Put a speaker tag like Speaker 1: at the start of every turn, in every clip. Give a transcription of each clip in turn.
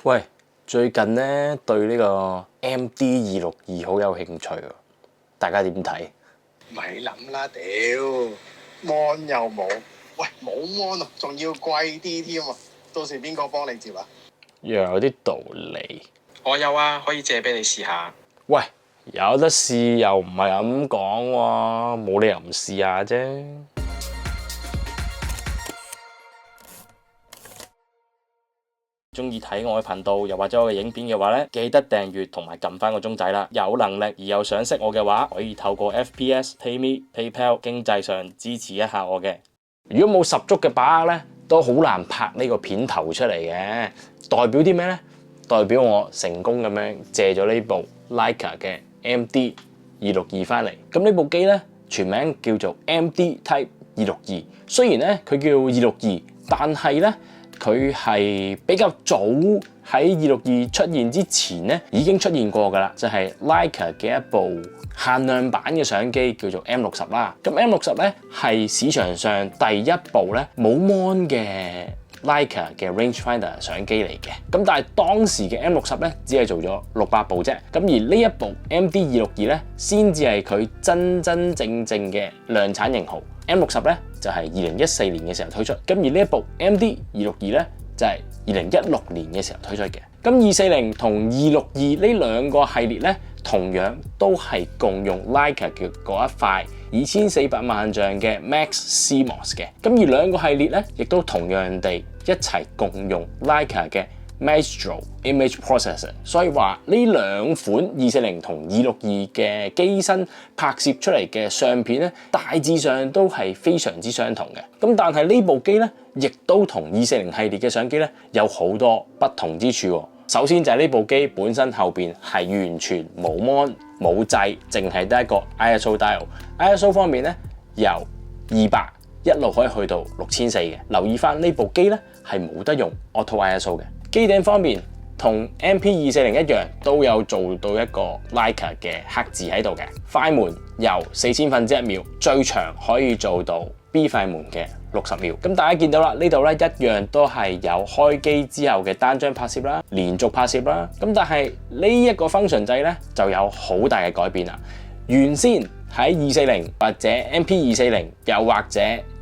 Speaker 1: 喂，最近咧對呢個 MD262好有興趣喎，大家點睇？
Speaker 2: 咪諗啦，屌 mon 又冇，喂冇 mon 啊，仲要貴啲添啊！到時邊個幫你接啊？
Speaker 1: 又有啲道理。
Speaker 3: 我有啊，可以借俾你試下。
Speaker 1: 喂，有得試又唔係咁講喎，冇理由唔試下啫。中意睇我嘅頻道，又或者我嘅影片嘅話咧，記得訂閱同埋撳翻個鐘仔啦。有能力而又想識我嘅話，可以透過 FPS、PayMe、PayPal 經濟上支持一下我嘅。如果冇十足嘅把握咧，都好難拍呢個片頭出嚟嘅。代表啲咩咧？代表我成功咁樣借咗呢部 Leica 嘅 MD262翻嚟。咁呢部機咧全名叫做 MD Type 262。雖然咧佢叫262，但係咧佢係比較早喺262出現之前咧已經出現過㗎啦，就係 Leica 嘅一部限量版嘅相機叫做 M60啦。咁 M60咧係市場上第一部咧冇 mon 嘅 Leica 嘅 rangefinder 相機嚟嘅。咁但係當時嘅 M60咧只係做咗600部啫。咁而呢一部 MD262咧先至係佢真真正正嘅量產型號。M60咧就係2014年嘅時候推出，咁而呢一部 MD262咧就係2016年嘅時候推出嘅。咁240同262呢兩個系列咧，同樣都係共用 Leica 嘅嗰一塊2400萬像嘅 Max CMOS 嘅。咁而兩個系列咧，亦都同樣地一齊共用 Leica 嘅 Maestro Image Processor， 所以話呢兩款240同262嘅機身拍攝出嚟嘅相片咧，大致上都係非常之相同嘅。咁但係呢部機咧，亦都同240系列嘅相機咧有好多不同之處喎。首先就係呢部機本身後邊係完全冇 mon 冇掣，淨係得一個 ISO dial。ISO 方面咧，由200一路可以去到6400嘅。留意翻呢部機咧係冇得用 Auto ISO 嘅。機頂方面同 MP240一樣，都有做到一個 Leica 嘅黑字喺度嘅。快門由4000分之一秒，最長可以做到 B 快門嘅60秒。咁大家見到啦，呢度咧一樣都係有開機之後嘅單張拍攝啦、連續拍攝啦。咁但係呢一個 function 掣咧就有好大嘅改變啦。原先喺240或者 MP240 又或者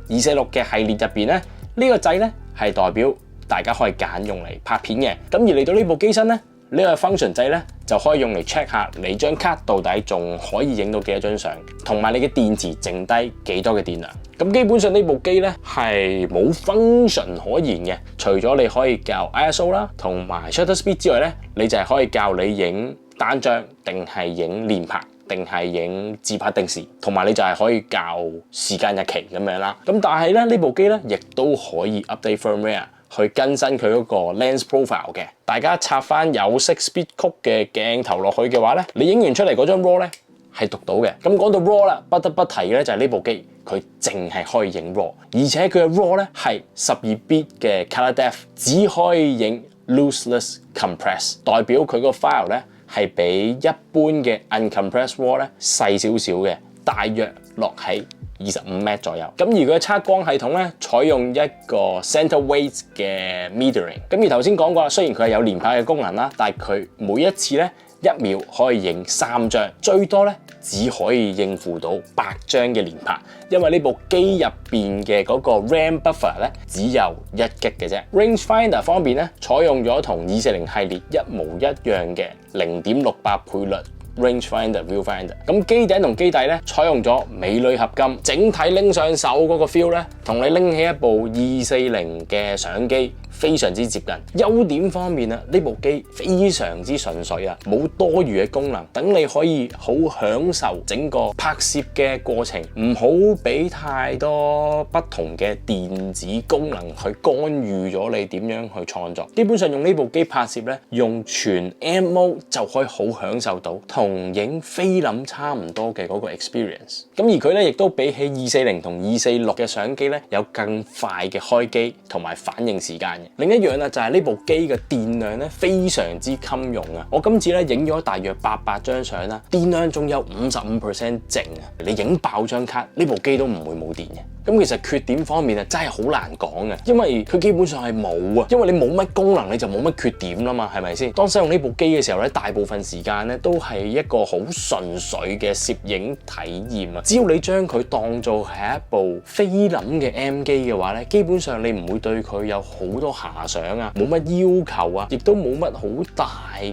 Speaker 1: 246嘅系列入邊咧，呢個掣咧係代表大家可以揀用嚟拍片嘅。咁而嚟到呢部機身咧，呢個 function 掣咧就可以用嚟 check 下你張卡到底仲可以影到幾多張相，同埋你嘅電池剩低幾多嘅電量。咁基本上呢部機咧係冇 function 可言嘅，除咗你可以校 ISO 啦，同埋 shutter speed 之外咧，你就係可以校你影單張定係影連拍，定係影自拍定時，同埋你就係可以校時間日期咁樣啦。咁但係咧呢部機咧亦都可以 update firmware 去更新佢嗰個 lens profile 嘅。大家插翻有色 speed 曲嘅鏡頭落去嘅話咧，你影完出嚟嗰張 raw 咧係讀到嘅。咁講到 raw 啦，不得不提嘅咧就係呢部機佢淨係可以影 raw，而且佢嘅 raw 咧係12bit 嘅 color depth， 只可以影 lossless compress， 代表佢個 file 咧係比一般嘅 uncompressed raw 咧細少少嘅，大約落喺25M 左右。咁而佢嘅測光系統咧，採用一個 center weight 嘅 metering。咁而頭先講過啦，雖然佢係有連拍嘅功能啦，但係佢每一次咧1秒可以影3張，最多咧只可以應付到8張嘅連拍，因為呢部機入邊嘅嗰個 RAM buffer 咧只有1GB嘅啫。Rangefinder 方面咧，採用咗同240系列一模一樣嘅0.68倍率Rangefinder Viewfinder。咁機頂同機底咧採用咗鎂鋁合金，整體拎上手嗰個 feel 咧，同你拎起一部240嘅相機非常之接近。優點方面啊，呢部機非常之純粹啊，冇多餘嘅功能，等你可以好享受整個拍攝嘅過程，唔好俾太多不同嘅電子功能去干預咗你點樣去創作。基本上用呢部機拍攝咧，用全 M mode 就可以好享受到同影菲林差唔多嘅嗰個 experience。咁而佢咧亦都比起240同246嘅相機咧，有更快嘅開機同埋反應時間嘅。另一樣啊，就係呢部機嘅電量咧非常之襟用啊！我今次咧影咗大約800張相啦，電量仲有55% 剩啊！你影爆張卡，呢部機都唔會冇電嘅。咁其實缺點方面啊，真係好難講嘅，因為佢基本上係冇啊，因為你冇乜功能，你就冇乜缺點啦嘛，係咪先？當使用呢部機嘅時候咧，大部分時間咧都係一個好純粹嘅攝影體驗啊。只要你將佢當做係一部菲林嘅 M 機嘅話咧，基本上你唔會對佢有好多遐想啊，冇乜要求啊，亦都冇乜好大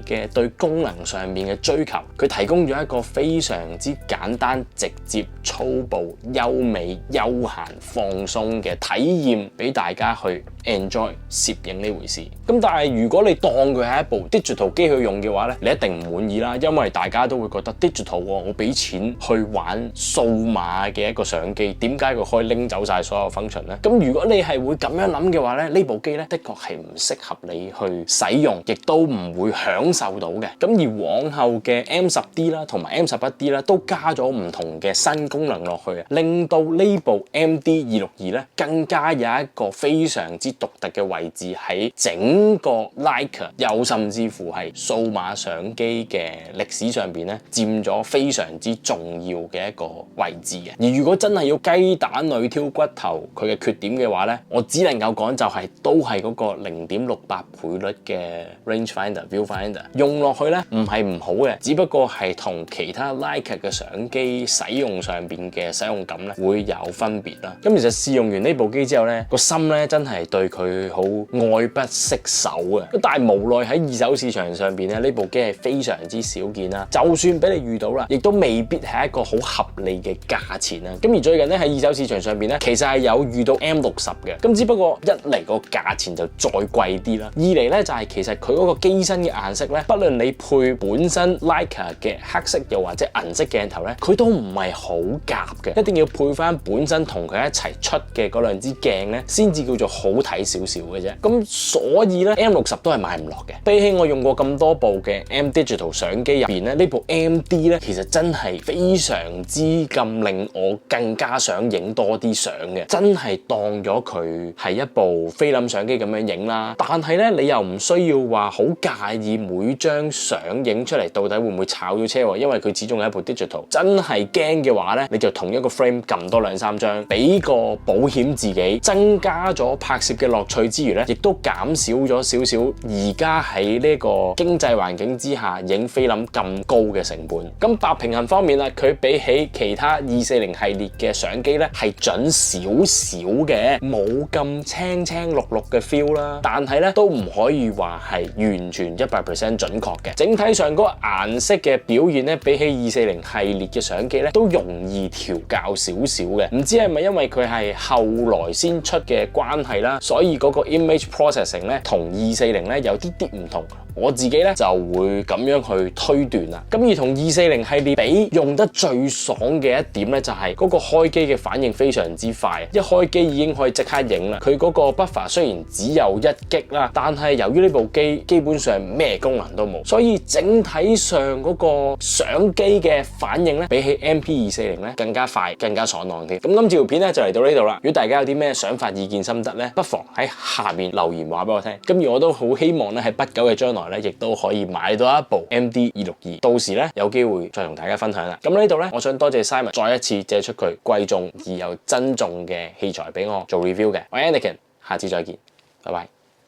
Speaker 1: 嘅對功能上面嘅追求。佢提供咗一個非常之簡單、直接、粗暴、優美、休閒、放鬆嘅體驗俾大家去 enjoy 攝影呢回事。咁但係如果你當佢係一部 digital 機去用嘅話咧，你一定唔滿意啦，因為大家都會覺得 digital 我俾錢去玩數碼嘅一個相機，點解佢可以拎走晒所有 function 咧？咁如果你係會咁樣諗嘅話咧，呢部機咧的確係唔適合你去使用，亦都唔會享受到嘅。咁而往後嘅 M10D 啦同埋 M11D 啦都加咗唔同嘅新功能落去啊，令到呢部 MD262咧更加有一個非常之獨特嘅位置喺整個 Leica 又甚至乎係數碼相機嘅歷史上邊咧佔咗非常之重要嘅一個位置嘅。而如果真係要雞蛋裏挑骨頭佢嘅缺點嘅話咧，我只能夠講就係都係嗰個0.68倍率嘅 rangefinder viewfinder 用落去咧唔係唔好嘅，只不過係同其他 Leica 嘅相機使用上邊嘅使用感咧會有分別啦。咁其實試用完呢部機之後咧，個心咧真係對佢好愛不釋手啊！但係無奈喺二手市場上邊咧，呢部機係非常之少見啦。就算俾你遇到啦，亦都未必係一個好合理嘅價錢啦。咁而最近咧喺二手市場上邊咧，其實係有遇到 M60嘅，咁只不過一嚟個價錢就再貴啲啦，二嚟咧就係其實佢嗰個機身嘅顏色咧，不論你配本身 Leica 嘅黑色又或者銀色鏡頭咧，佢都唔係好夾嘅，一定要配翻本身同佢一齊出嘅嗰兩支鏡咧，先至叫做好睇少少嘅啫。咁所以咧 M60都係買唔落嘅。比起我用過咁多部嘅 M Digital 相機入邊咧，呢部 MD 咧其實真係非常之咁令我更加想影多啲相嘅，真係當咗佢係一部菲林相機咁樣影啦。但係咧你又唔需要話好介意每張相影出嚟到底會唔會炒咗車喎，因為佢始終係一部 digital。真係驚嘅話咧，你就同一個 frame 撳多2-3張，俾個保險自己，增加咗拍攝嘅樂趣之餘咧，亦都減少咗少少而家喺呢個經濟環境之下影菲林咁高嘅成本。咁白平衡方面啦，佢比起其他240系列嘅相機咧係準少少嘅，冇咁青青綠綠嘅 feel 啦，但係咧都唔可以話係完全100% 準確嘅。整體上嗰個顏色嘅表現咧，比起240系列嘅相機咧都容易調校少少嘅。唔知係咪因為佢係後來先出嘅關係啦，所以嗰個 image processing 咧同240咧有啲唔同。我自己咧就會咁樣去推斷啦。咁而同240系列比，用得最爽嘅一點咧就係嗰個開機嘅反應非常之快，一開機已經可以即刻影啦。佢嗰個 buffer 雖然只有1GB啦，但係由於呢部機基本上咩功能都冇，所以整體上嗰個相機嘅反應咧比起 MP240咧更加快、更加爽朗啲。咁今次條片咧就嚟到呢度啦。如果大家有啲咩想法、意見、心得咧，不妨喺下面留言話俾我聽。咁而我都好希望咧喺不久嘅將來亦都可以買到一部 MD262，到時咧有機會再同大家分享啦。咁呢度咧，我想多謝 Simon 再一次借出佢貴重而又珍重嘅器材俾我做 review 嘅。我係 Anakin，下次再見，拜拜。